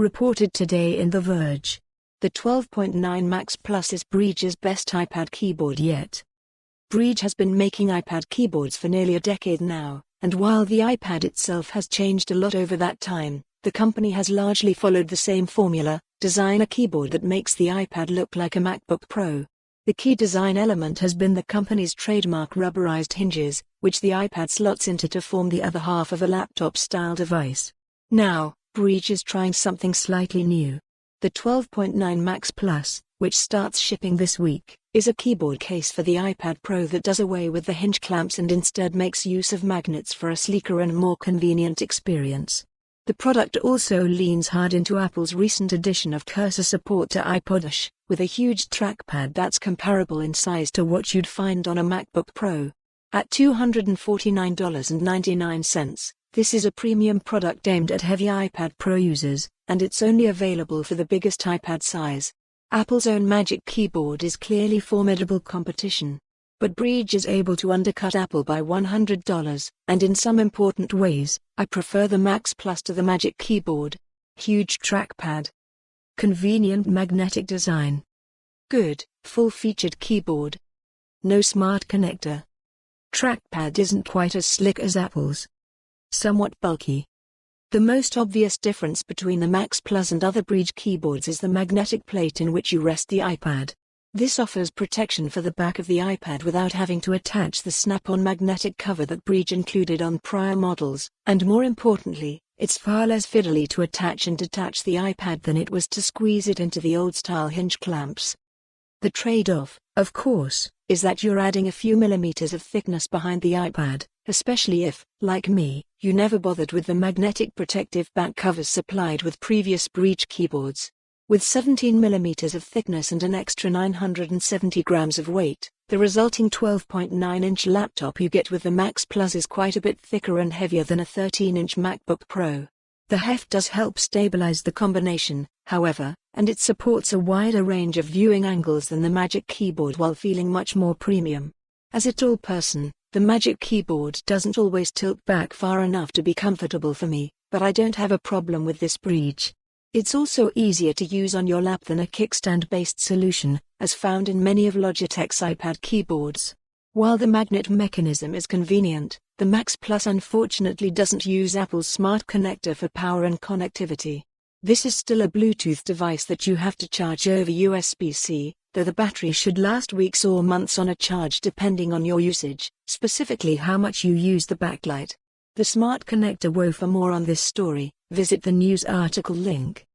Reported today in The Verge. The 12.9 Max Plus is Brydge's best iPad keyboard yet. Brydge has been making iPad keyboards for nearly a decade now, and while the iPad itself has changed a lot over that time, the company has largely followed the same formula: design a keyboard that makes the iPad look like a MacBook Pro. The key design element has been the company's trademark rubberized hinges, which the iPad slots into to form the other half of a laptop-style device. Now, Brydge is trying something slightly new. The 12.9 Max Plus, which starts shipping this week, is a keyboard case for the iPad Pro that does away with the hinge clamps and instead makes use of magnets for a sleeker and more convenient experience. The product also leans hard into Apple's recent addition of cursor support to iPadOS, with a huge trackpad that's comparable in size to what you'd find on a MacBook Pro. At $249.99, this is a premium product aimed at heavy iPad Pro users, and it's only available for the biggest iPad size. Apple's own Magic Keyboard is clearly formidable competition. But Brydge is able to undercut Apple by $100, and in some important ways, I prefer the Max Plus to the Magic Keyboard. Huge trackpad. Convenient magnetic design. Good, full-featured keyboard. No smart connector. Trackpad isn't quite as slick as Apple's. Somewhat bulky. The most obvious difference between the Max Plus and other Brydge keyboards is the magnetic plate in which you rest the iPad. This offers protection for the back of the iPad without having to attach the snap-on magnetic cover that Brydge included on prior models, and more importantly, it's far less fiddly to attach and detach the iPad than it was to squeeze it into the old-style hinge clamps. The trade-off, of course, is that you're adding a few millimeters of thickness behind the iPad, especially if, like me, you never bothered with the magnetic protective back covers supplied with previous Brydge keyboards. With 17 mm of thickness and an extra 970 grams of weight, the resulting 12.9-inch laptop you get with the Max Plus is quite a bit thicker and heavier than a 13-inch MacBook Pro. The heft does help stabilize the combination, however, and it supports a wider range of viewing angles than the Magic Keyboard while feeling much more premium. As a tall person, the Magic Keyboard doesn't always tilt back far enough to be comfortable for me, but I don't have a problem with this Brydge. It's also easier to use on your lap than a kickstand-based solution, as found in many of Logitech's iPad keyboards. While the magnet mechanism is convenient, the Max Plus unfortunately doesn't use Apple's smart connector for power and connectivity. This is still a Bluetooth device that you have to charge over USB-C, though the battery should last weeks or months on a charge depending on your usage, specifically how much you use the backlight. The smart connector. For more on this story, visit the news article link.